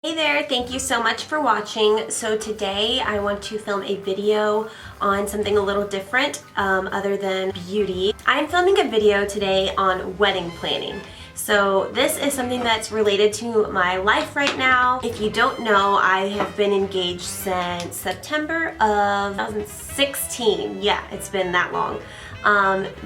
Hey there, thank you so much for watching. So today I want to film a video on something a little different other than beauty. I'm filming a video today on wedding planning. So this is something that's related to my life right now. If you don't know, I have been engaged since September of 2016. Yeah, it's been that long.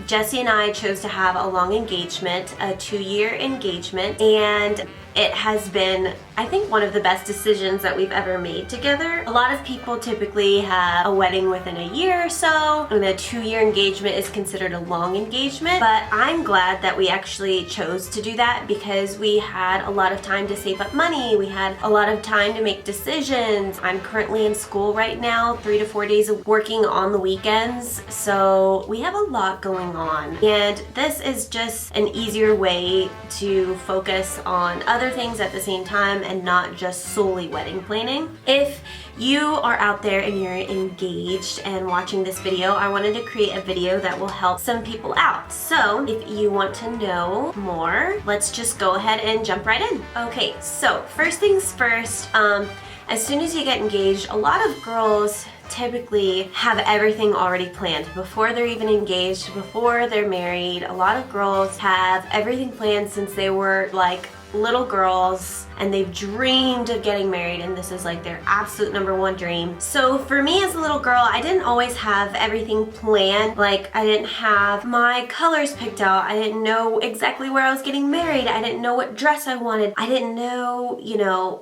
Jesse and I chose to have a long engagement, a 2-year engagement, and it has been, I think, one of the best decisions that we've ever made together. A lot of people typically have a wedding within a year or so, and a 2-year engagement is considered a long engagement, but I'm glad that we actually chose to do that because we had a lot of time to save up money, we had a lot of time to make decisions. I'm currently in school right now, 3 to 4 days of working on the weekends, so we have a lot going on, and this is just an easier way to focus on other things at the same time and not just solely wedding planning. If you are out there and you're engaged and watching this video, I wanted to create a video that will help some people out. So if you want to know more, let's just go ahead and jump right in. Okay, so first things first, as soon as you get engaged, a lot of girls typically have everything already planned before they're even engaged, before they're married. A lot of girls have everything planned since they were like little girls and they've dreamed of getting married, and this is like their absolute #1 dream. So for me as a little girl, I didn't always have everything planned. Like, I didn't have my colors picked out. I didn't know exactly where I was getting married. I didn't know what dress I wanted. I didn't know,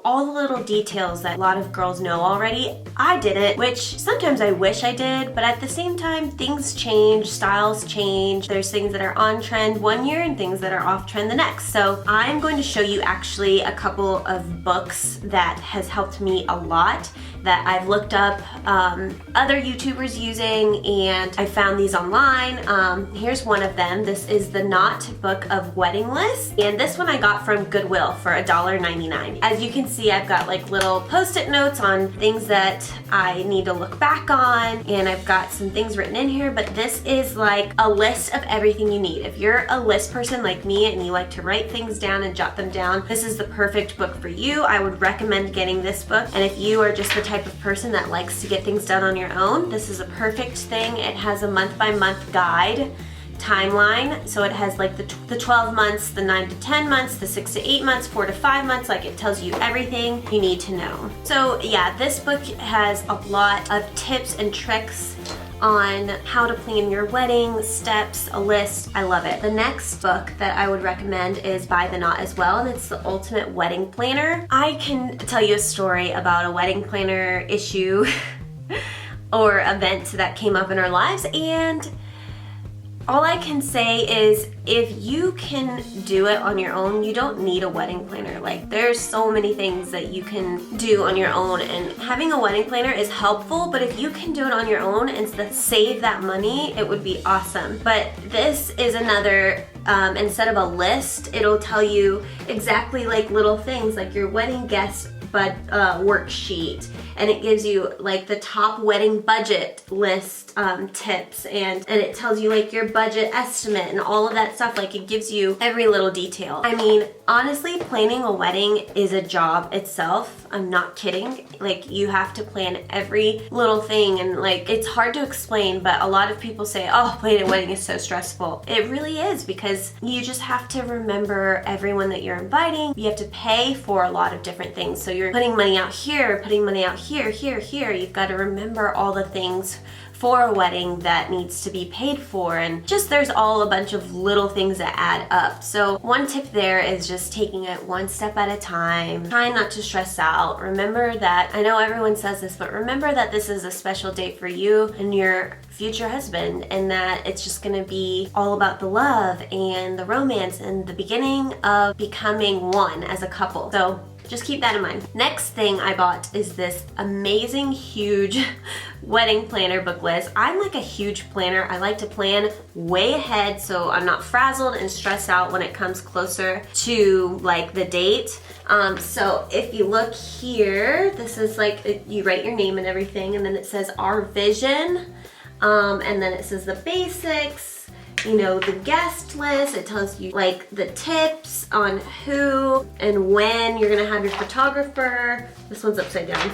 all the little details that a lot of girls know already. I didn't, which sometimes I wish I did, but at the same time, things change, styles change. There's things that are on trend one year and things that are off trend the next. So I'm going to show you actually a couple of books that has helped me a lot, that I've looked up other YouTubers using, and I found these online. Here's one of them. This is the Knot Book of Wedding Lists, and this one I got from Goodwill for $1.99. As you can see, I've got like little post-it notes on things that I need to look back on, and I've got some things written in here, but this is like a list of everything you need. If you're a list person like me and you like to write things down and jot them down, this is the perfect book for you. I would recommend getting this book. And if you are just the type of person that likes to get things done on your own, this is a perfect thing. It has a month-by-month guide timeline, so it has like the 12 months, the 9 to 10 months, the 6 to 8 months, 4 to 5 months. Like, it tells you everything you need to know. So yeah, this book has a lot of tips and tricks on how to plan your wedding, steps, a list. I love it. The next book that I would recommend is by The Knot as well, and it's The Ultimate Wedding Planner. I can tell you a story about a wedding planner issue or event that came up in our lives, and all I can say is if you can do it on your own, you don't need a wedding planner. Like, there's so many things that you can do on your own, and having a wedding planner is helpful, but if you can do it on your own and save that money, it would be awesome. But this is another, instead of a list, it'll tell you exactly like little things like your wedding guest worksheet, and it gives you like the top wedding budget list tips, and it tells you like your budget estimate and all of that stuff. Like, it gives you every little detail. I mean, honestly, planning a wedding is a job itself. I'm not kidding. Like, you have to plan every little thing, and like, it's hard to explain, but a lot of people say, oh, planning a wedding is so stressful. It really is, because you just have to remember everyone that you're inviting. You have to pay for a lot of different things. So you're putting money out here, putting money out here, here. You've got to remember all the things for a wedding that needs to be paid for, and just there's all a bunch of little things that add up. So one tip there is just taking it one step at a time, trying not to stress out. Remember that, I know everyone says this, but remember that this is a special date for you and your future husband, and that it's just gonna be all about the love and the romance and the beginning of becoming one as a couple. So just keep that in mind. Next thing I bought is this amazing, huge wedding planner book list. I'm like a huge planner. I like to plan way ahead so I'm not frazzled and stressed out when it comes closer to like the date. So if you look here, this is like, you write your name and everything, and then it says our vision, and then it says the basics, you know, the guest list. It tells you like the tips on who and when you're gonna have your photographer. This one's upside down.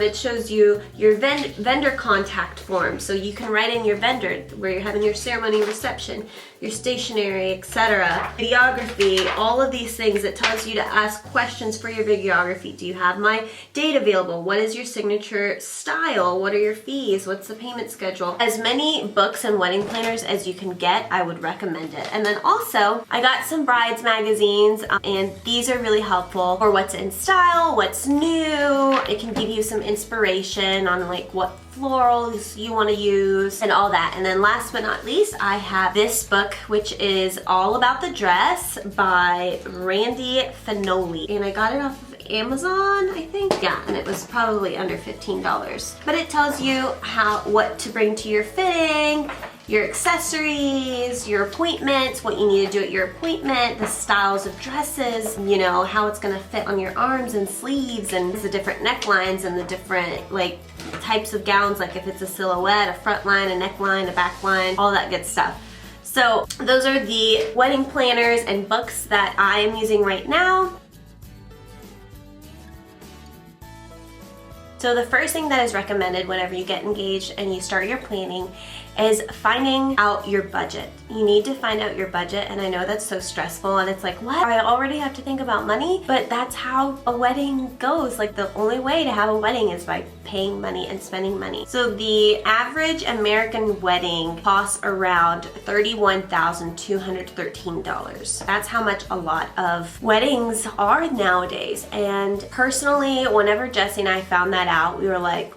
It shows you your vendor contact form, so you can write in your vendor where you're having your ceremony reception, your stationery, etc. Videography, all of these things. It tells you to ask questions for your videography. Do you have my date available? What is your signature style? What are your fees? What's the payment schedule? As many books and wedding planners as you can get, I would recommend it. And then also, I got some brides magazines, and these are really helpful for what's in style, what's new. It can give you some inspiration on like what florals you want to use and all that. And then last but not least, I have this book, which is all about the dress by Randy Finoli, and I got it off of Amazon, I think. Yeah, and it was probably under $15. But it tells you what to bring to your fitting, your accessories, your appointments, what you need to do at your appointment, the styles of dresses, you know, how it's gonna fit on your arms and sleeves, and the different necklines and the different like types of gowns, like if it's a silhouette, a front line, a neckline, a back line, all that good stuff. So those are the wedding planners and books that I am using right now. So the first thing that is recommended whenever you get engaged and you start your planning is finding out your budget. You need to find out your budget, and I know that's so stressful and it's like, what? I already have to think about money? But that's how a wedding goes. Like the only way to have a wedding is by paying money and spending money. So the average American wedding costs around $31,213. That's how much a lot of weddings are nowadays. And personally, whenever Jesse and I found that out, we were like,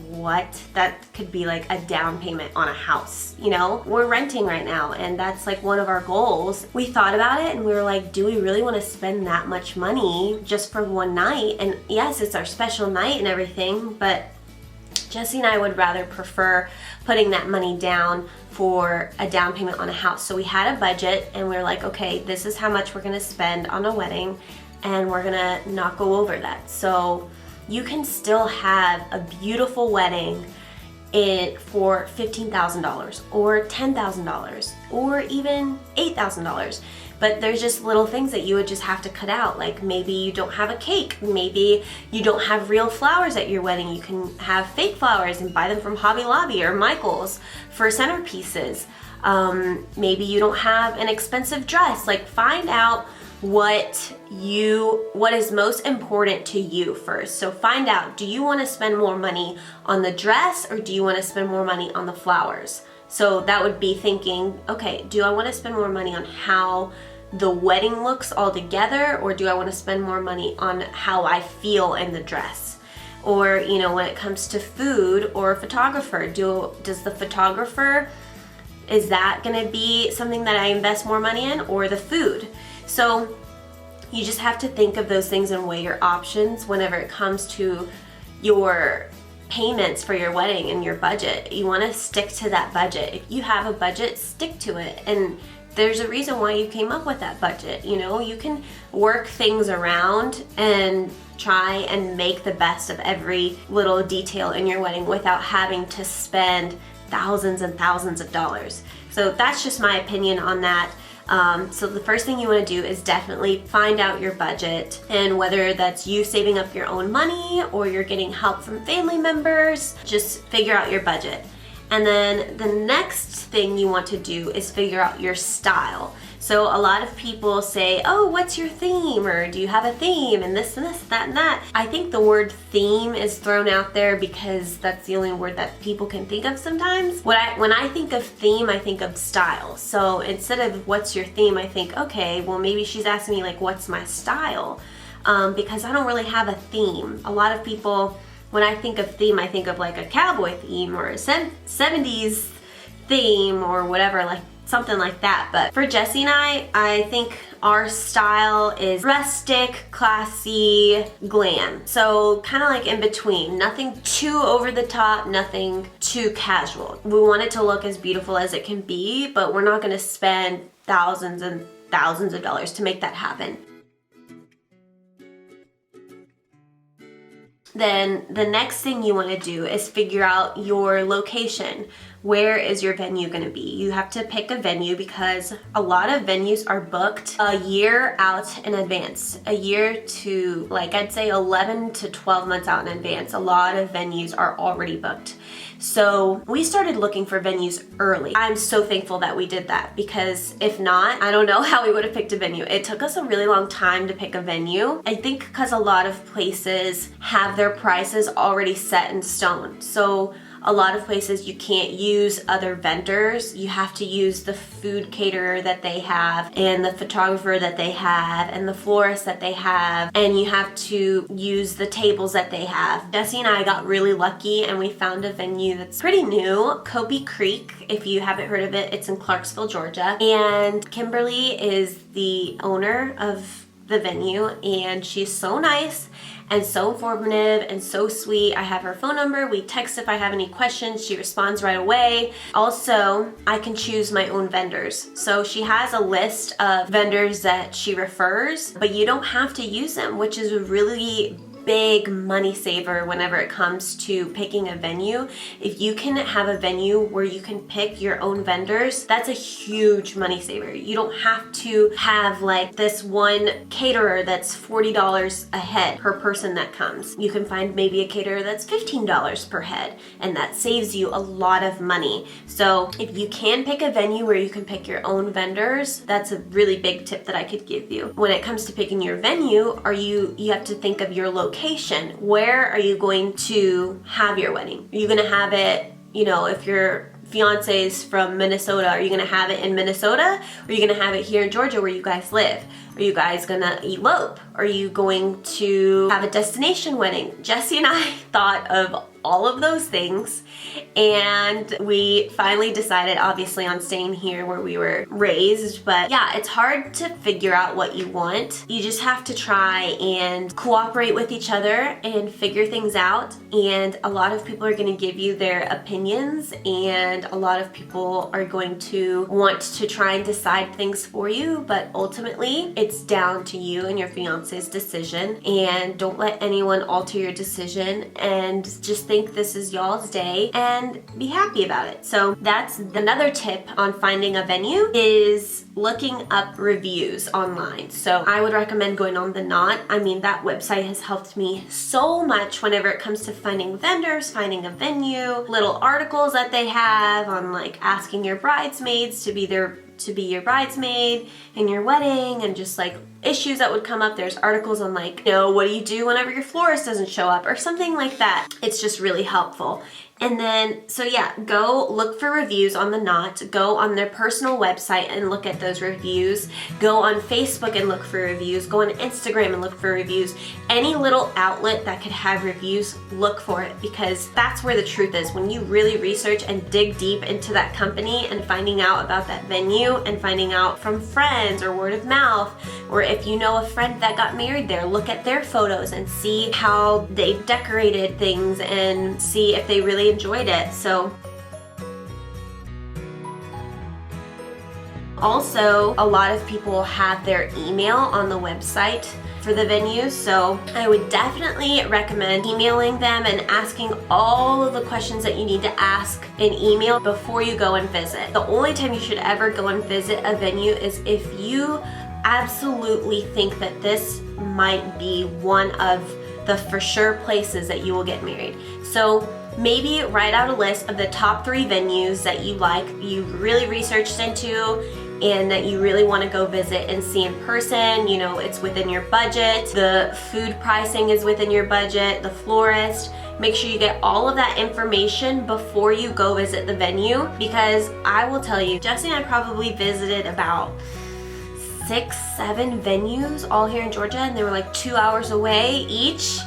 what? That could be like a down payment on a house, you know? We're renting right now, and that's like one of our goals. We thought about it and we were like, do we really want to spend that much money just for one night? And yes, it's our special night and everything, but Jesse and I would rather prefer putting that money down for a down payment on a house. So we had a budget and we were like, okay, this is how much we're gonna spend on a wedding, and we're gonna not go over that. So you can still have a beautiful wedding for $15,000 or $10,000 or even $8,000. But there's just little things that you would just have to cut out. Like maybe you don't have a cake, maybe you don't have real flowers at your wedding. You can have fake flowers and buy them from Hobby Lobby or Michael's for centerpieces. Maybe you don't have an expensive dress. Like find out what is most important to you first. So find out, do you want to spend more money on the dress or do you want to spend more money on the flowers? So that would be thinking, okay, do I want to spend more money on how the wedding looks all together, or do I want to spend more money on how I feel in the dress? Or, you know, when it comes to food or a photographer, does the photographer, is that going to be something that I invest more money in, or the food? So you just have to think of those things and weigh your options whenever it comes to your payments for your wedding and your budget. You want to stick to that budget. If you have a budget, stick to it. And there's a reason why you came up with that budget. You know, you can work things around and try and make the best of every little detail in your wedding without having to spend thousands and thousands of dollars. So that's just my opinion on that. So the first thing you want to do is definitely find out your budget, and whether that's you saving up your own money or you're getting help from family members, just figure out your budget. And then the next thing you want to do is figure out your style. So a lot of people say, oh, what's your theme? Or do you have a theme? And this and this, that and that. I think the word theme is thrown out there because that's the only word that people can think of sometimes. When I think of theme, I think of style. So instead of what's your theme, I think, okay, well maybe she's asking me like, what's my style? Because I don't really have a theme. A lot of people, when I think of theme, I think of like a cowboy theme or a 70s theme or whatever, like something like that. But for Jesse and I think our style is rustic, classy, glam. So kind of like in between. Nothing too over the top, nothing too casual. We want it to look as beautiful as it can be, but we're not going to spend thousands and thousands of dollars to make that happen. Then the next thing you want to do is figure out your location. where is your venue going to be. You have to pick a venue because a lot of venues are booked a year out in advance. A year to, like, I'd say 11 to 12 months out in advance. A lot of venues are already booked. So we started looking for venues early. I'm so thankful that we did that, because if not, I don't know how we would have picked a venue. It took us a really long time to pick a venue. I think because a lot of places have their prices already set in stone. So a lot of places you can't use other vendors. You have to use the food caterer that they have, and the photographer that they have, and the florist that they have, and you have to use the tables that they have. Jesse and I got really lucky and we found a venue that's pretty new, Kobe Creek. If you haven't heard of it, it's in Clarksville, Georgia. And Kimberly is the owner of the venue, and she's so nice and so informative and so sweet. I have her phone number. We text if I have any questions. She responds right away. Also, I can choose my own vendors. So she has a list of vendors that she refers, but you don't have to use them, which is a really big money saver whenever it comes to picking a venue. If you can have a venue where you can pick your own vendors, that's a huge money saver. You don't have to have like this one caterer that's $40 a head per person that comes. You can find maybe a caterer that's $15 per head, and that saves you a lot of money. So if you can pick a venue where you can pick your own vendors, that's a really big tip that I could give you. When it comes to picking your venue, you have to think of your location. Where are you going to have your wedding? Are you going to have it, if your fiance is from Minnesota, are you going to have it in Minnesota? Or are you going to have it here in Georgia where you guys live? Are you guys going to elope? Are you going to have a destination wedding? Jesse and I thought of all of those things, and we finally decided obviously on staying here where we were raised. But yeah, it's hard to figure out what you want. You just have to try and cooperate with each other and figure things out, and a lot of people are going to give you their opinions, and a lot of people are going to want to try and decide things for you, but ultimately it's down to you and your fiance's decision. And don't let anyone alter your decision, and just think this is y'all's day and be happy about it. So that's another tip on finding a venue, is looking up reviews online. So I would recommend going on The Knot. I mean, that website has helped me so much whenever it comes to finding vendors, finding a venue, little articles that they have on like asking your bridesmaids to be your bridesmaid in your wedding, and just like issues that would come up. There's articles on like, what do you do whenever your florist doesn't show up or something like that. It's just really helpful. And then, so yeah, go look for reviews on The Knot. Go on their personal website and look at those reviews. Go on Facebook and look for reviews. Go on Instagram and look for reviews. Any little outlet that could have reviews, look for it, because that's where the truth is. When you really research and dig deep into that company and finding out about that venue and finding out from friends or word of mouth, or if you know a friend that got married there, look at their photos and see how they decorated things and see if they really enjoyed it. So also, a lot of people have their email on the website for the venues, so I would definitely recommend emailing them and asking all of the questions that you need to ask in email before you go and visit. The only time you should ever go and visit a venue is if you absolutely think that this might be one of the for sure places that you will get married. So maybe write out a list of the top 3 venues that you like, you really researched into, and that you really want to go visit and see in person. It's within your budget, the food pricing is within your budget, the florist. Make sure you get all of that information before you go visit the venue, because I will tell you, Jesse and I probably visited about 6-7 venues all here in Georgia, and they were like 2 hours away each.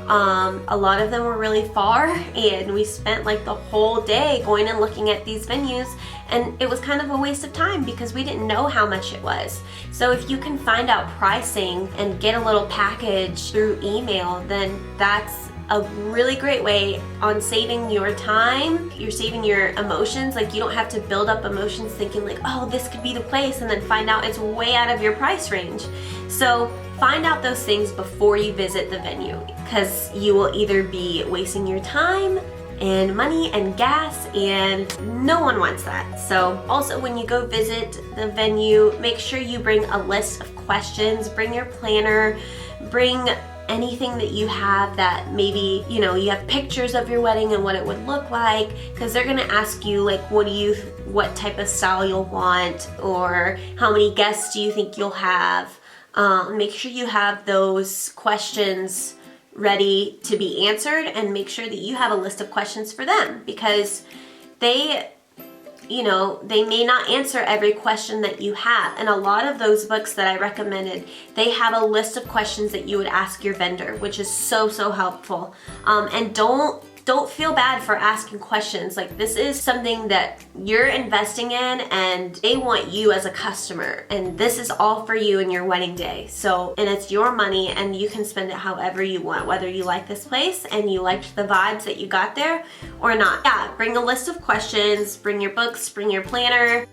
A lot of them were really far, and we spent like the whole day going and looking at these venues, and it was kind of a waste of time because we didn't know how much it was. So if you can find out pricing and get a little package through email, then that's a really great way on saving your time. You're saving your emotions. Like, you don't have to build up emotions thinking like, oh, this could be the place, and then find out it's way out of your price range. So find out those things before you visit the venue, because you will either be wasting your time and money and gas, and no one wants that. So also when you go visit the venue, make sure you bring a list of questions, bring your planner, bring anything that you have that maybe, you know, you have pictures of your wedding and what it would look like, because they're gonna ask you like, what type of style you'll want, or how many guests do you think you'll have. Make sure you have those questions ready to be answered, and make sure that you have a list of questions for them, because they, you know, they may not answer every question that you have. And a lot of those books that I recommended, they have a list of questions that you would ask your vendor, which is so helpful. And don't feel bad for asking questions. Like, this is something that you're investing in, and they want you as a customer, and this is all for you and your wedding day. So, and it's your money, and you can spend it however you want, whether you like this place and you liked the vibes that you got there or not. Yeah, bring a list of questions, bring your books, bring your planner.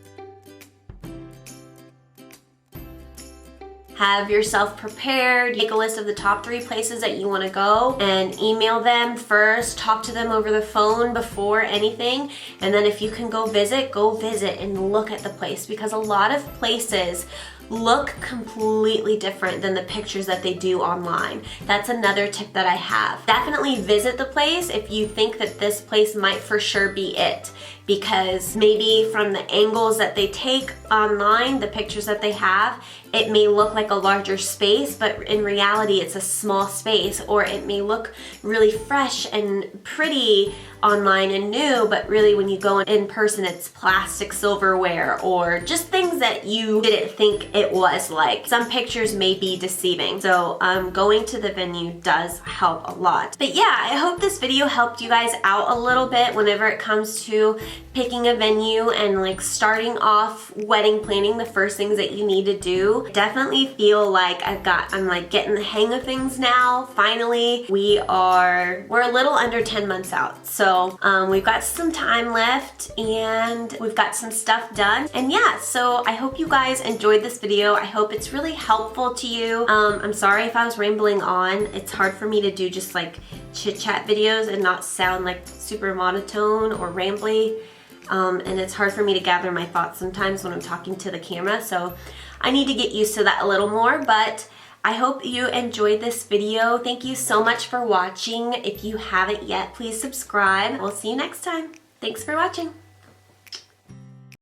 Have yourself prepared. Make a list of the top 3 places that you want to go and email them first. Talk to them over the phone before anything. And then if you can go visit and look at the place, because a lot of places look completely different than the pictures that they do online. That's another tip that I have. Definitely visit the place if you think that this place might for sure be it, because maybe from the angles that they take online, the pictures that they have, it may look like a larger space, but in reality it's a small space. Or it may look really fresh and pretty online and new, but really when you go in person it's plastic silverware, or just things that you didn't think it was like. Some pictures may be deceiving, so going to the venue does help a lot. But yeah, I hope this video helped you guys out a little bit whenever it comes to picking a venue and like starting off wedding planning. The first things that you need to do. Definitely feel like I'm like getting the hang of things now. Finally, we're a little under 10 months out, so we've got some time left and we've got some stuff done. And yeah, so I hope you guys enjoyed this video. I hope it's really helpful to you. I'm sorry if I was rambling on. It's hard for me to do just like chit chat videos and not sound like super monotone or rambly. And it's hard for me to gather my thoughts sometimes when I'm talking to the camera, so I need to get used to that a little more. But I hope you enjoyed this video. Thank you so much for watching. If you haven't yet, please subscribe. We'll see you next time. Thanks for watching.